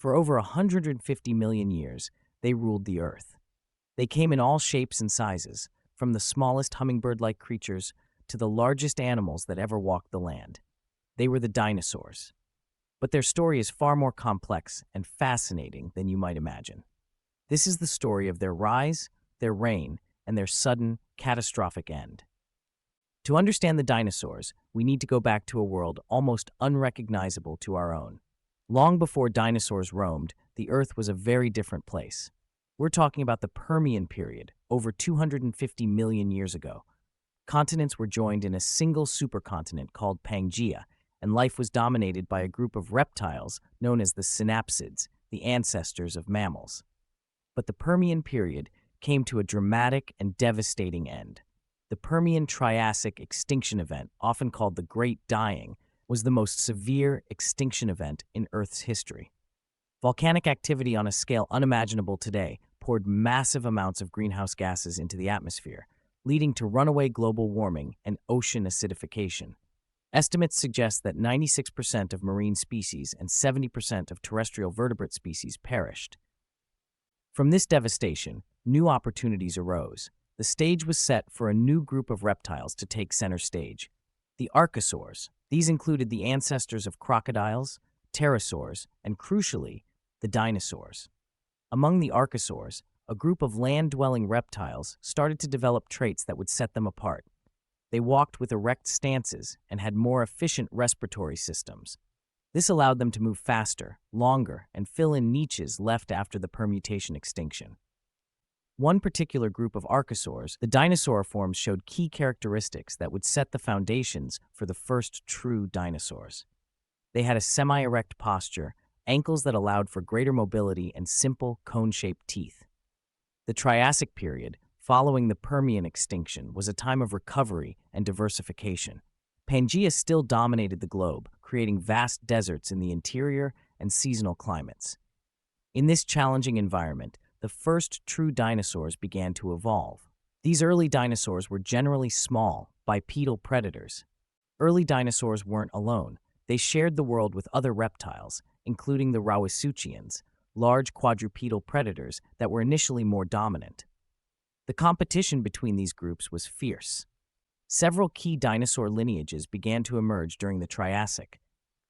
For over 150 million years, they ruled the Earth. They came in all shapes and sizes, from the smallest hummingbird-like creatures to the largest animals that ever walked the land. They were the dinosaurs. But their story is far more complex and fascinating than you might imagine. This is the story of their rise, their reign, and their sudden, catastrophic end. To understand the dinosaurs, we need to go back to a world almost unrecognizable to our own. Long before dinosaurs roamed, the Earth was a very different place. We're talking about the Permian period, over 250 million years ago. Continents were joined in a single supercontinent called Pangaea, and life was dominated by a group of reptiles known as the synapsids, the ancestors of mammals. But the Permian period came to a dramatic and devastating end. The Permian Triassic extinction event, often called the Great Dying, was the most severe extinction event in Earth's history. Volcanic activity on a scale unimaginable today poured massive amounts of greenhouse gases into the atmosphere, leading to runaway global warming and ocean acidification. Estimates suggest that 96% of marine species and 70% of terrestrial vertebrate species perished. From this devastation, new opportunities arose. The stage was set for a new group of reptiles to take center stage, the archosaurs. These included the ancestors of crocodiles, pterosaurs, and crucially, the dinosaurs. Among the archosaurs, a group of land-dwelling reptiles started to develop traits that would set them apart. They walked with erect stances and had more efficient respiratory systems. This allowed them to move faster, longer, and fill in niches left after the permutation extinction. One particular group of archosaurs, the dinosauriforms, showed key characteristics that would set the foundations for the first true dinosaurs. They had a semi-erect posture, ankles that allowed for greater mobility, and simple, cone-shaped teeth. The Triassic period, following the Permian extinction, was a time of recovery and diversification. Pangaea still dominated the globe, creating vast deserts in the interior and seasonal climates. In this challenging environment, the first true dinosaurs began to evolve. These early dinosaurs were generally small, bipedal predators. Early dinosaurs weren't alone. They shared the world with other reptiles, including the Rauisuchians, large quadrupedal predators that were initially more dominant. The competition between these groups was fierce. Several key dinosaur lineages began to emerge during the Triassic.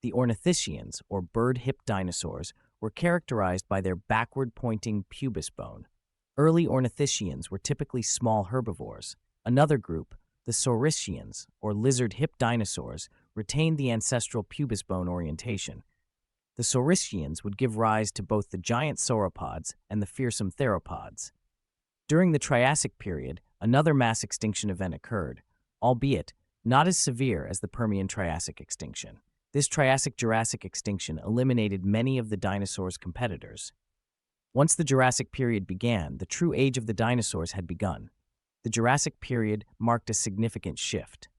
The ornithischians, or bird-hipped dinosaurs, were characterized by their backward-pointing pubis bone. Early ornithischians were typically small herbivores. Another group, the saurischians, or lizard-hipped dinosaurs, retained the ancestral pubis bone orientation. The saurischians would give rise to both the giant sauropods and the fearsome theropods. During the Triassic period, another mass extinction event occurred, albeit not as severe as the Permian Triassic extinction. This Triassic-Jurassic extinction eliminated many of the dinosaurs' competitors. Once the Jurassic period began, the true age of the dinosaurs had begun. The Jurassic period marked a significant shift.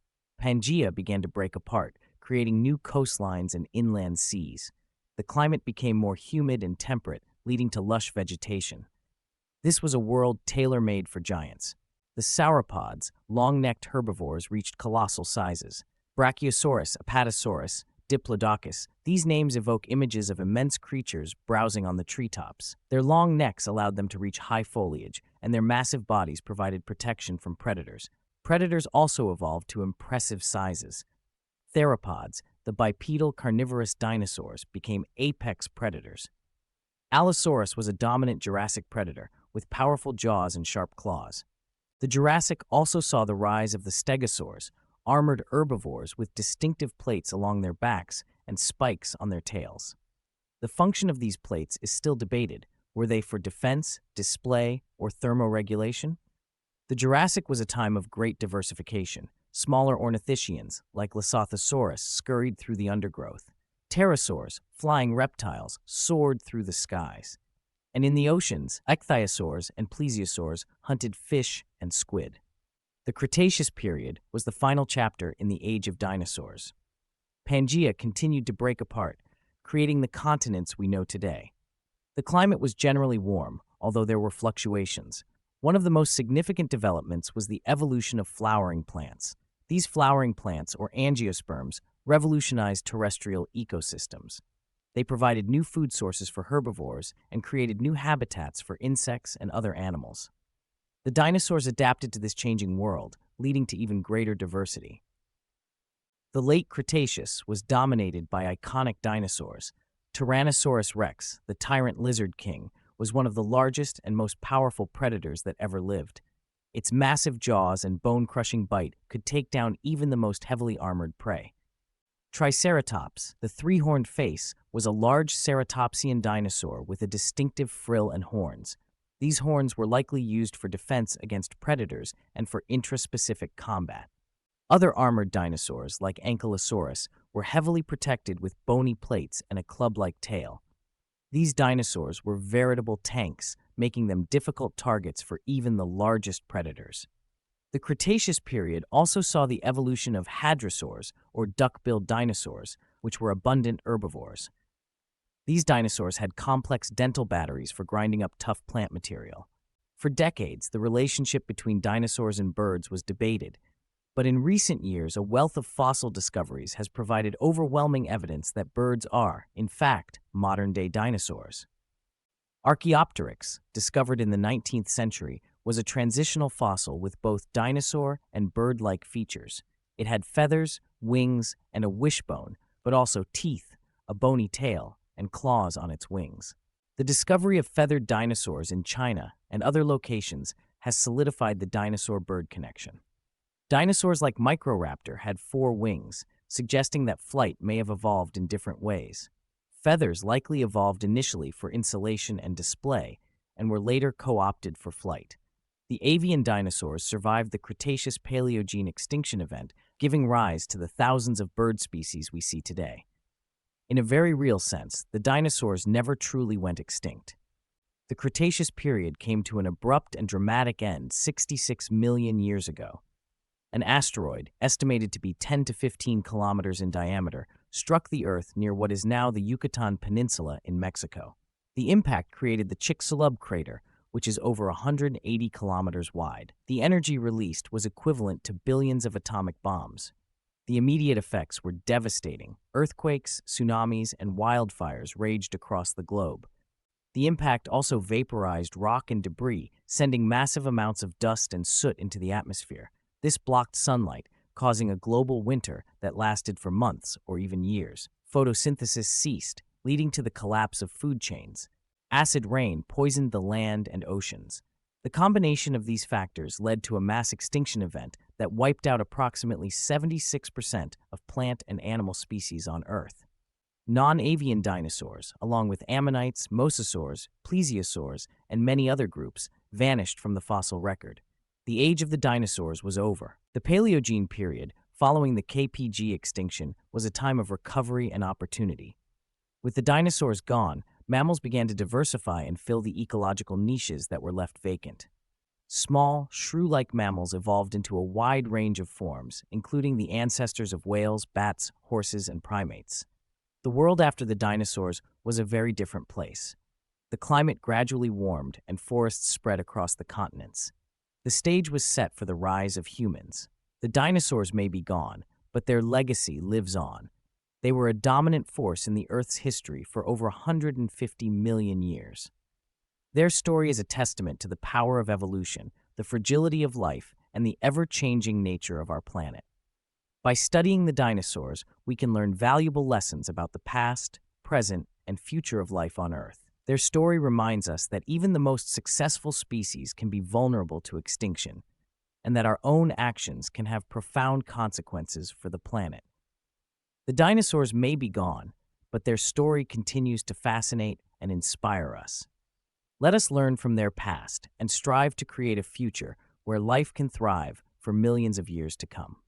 Pangaea began to break apart, creating new coastlines and inland seas. The climate became more humid and temperate, leading to lush vegetation. This was a world tailor-made for giants. The sauropods, long-necked herbivores, reached colossal sizes. Brachiosaurus, Apatosaurus, Diplodocus, these names evoke images of immense creatures browsing on the treetops. Their long necks allowed them to reach high foliage, and their massive bodies provided protection from predators. Predators also evolved to impressive sizes. Theropods, the bipedal carnivorous dinosaurs, became apex predators. Allosaurus was a dominant Jurassic predator, with powerful jaws and sharp claws. The Jurassic also saw the rise of the stegosaurs, armored herbivores with distinctive plates along their backs and spikes on their tails. The function of these plates is still debated. Were they for defense, display, or thermoregulation? The Jurassic was a time of great diversification. Smaller ornithischians, like Lysothosaurus, scurried through the undergrowth. Pterosaurs, flying reptiles, soared through the skies. And in the oceans, ichthyosaurs and plesiosaurs hunted fish and squid. The Cretaceous period was the final chapter in the age of dinosaurs. Pangaea continued to break apart, creating the continents we know today. The climate was generally warm, although there were fluctuations. One of the most significant developments was the evolution of flowering plants. These flowering plants, or angiosperms, revolutionized terrestrial ecosystems. They provided new food sources for herbivores and created new habitats for insects and other animals. The dinosaurs adapted to this changing world, leading to even greater diversity. The late Cretaceous was dominated by iconic dinosaurs. Tyrannosaurus rex, the tyrant lizard king, was one of the largest and most powerful predators that ever lived. Its massive jaws and bone-crushing bite could take down even the most heavily armored prey. Triceratops, the three-horned face, was a large ceratopsian dinosaur with a distinctive frill and horns. These horns were likely used for defense against predators and for intraspecific combat. Other armored dinosaurs, like Ankylosaurus, were heavily protected with bony plates and a club-like tail. These dinosaurs were veritable tanks, making them difficult targets for even the largest predators. The Cretaceous period also saw the evolution of hadrosaurs, or duck-billed dinosaurs, which were abundant herbivores. These dinosaurs had complex dental batteries for grinding up tough plant material. For decades, the relationship between dinosaurs and birds was debated, but in recent years, a wealth of fossil discoveries has provided overwhelming evidence that birds are, in fact, modern-day dinosaurs. Archaeopteryx, discovered in the 19th century, was a transitional fossil with both dinosaur and bird-like features. It had feathers, wings, and a wishbone, but also teeth, a bony tail, and claws on its wings. The discovery of feathered dinosaurs in China and other locations has solidified the dinosaur-bird connection. Dinosaurs like Microraptor had 4 wings, suggesting that flight may have evolved in different ways. Feathers likely evolved initially for insulation and display, and were later co-opted for flight. The avian dinosaurs survived the Cretaceous-Paleogene extinction event, giving rise to the thousands of bird species we see today. In a very real sense, the dinosaurs never truly went extinct. The Cretaceous period came to an abrupt and dramatic end 66 million years ago. An asteroid, estimated to be 10 to 15 kilometers in diameter, struck the Earth near what is now the Yucatan Peninsula in Mexico. The impact created the Chicxulub crater, which is over 180 kilometers wide. The energy released was equivalent to billions of atomic bombs. The immediate effects were devastating. Earthquakes, tsunamis, and wildfires raged across the globe. The impact also vaporized rock and debris, sending massive amounts of dust and soot into the atmosphere. This blocked sunlight, causing a global winter that lasted for months or even years. Photosynthesis ceased, leading to the collapse of food chains. Acid rain poisoned the land and oceans. The combination of these factors led to a mass extinction event that wiped out approximately 76% of plant and animal species on Earth. Non-avian dinosaurs, along with ammonites, mosasaurs, plesiosaurs, and many other groups, vanished from the fossil record. The age of the dinosaurs was over. The Paleogene period, following the KPG extinction, was a time of recovery and opportunity. With the dinosaurs gone, mammals began to diversify and fill the ecological niches that were left vacant. Small, shrew-like mammals evolved into a wide range of forms, including the ancestors of whales, bats, horses, and primates. The world after the dinosaurs was a very different place. The climate gradually warmed and forests spread across the continents. The stage was set for the rise of humans. The dinosaurs may be gone, but their legacy lives on. They were a dominant force in the Earth's history for over 150 million years. Their story is a testament to the power of evolution, the fragility of life, and the ever-changing nature of our planet. By studying the dinosaurs, we can learn valuable lessons about the past, present, and future of life on Earth. Their story reminds us that even the most successful species can be vulnerable to extinction, and that our own actions can have profound consequences for the planet. The dinosaurs may be gone, but their story continues to fascinate and inspire us. Let us learn from their past and strive to create a future where life can thrive for millions of years to come.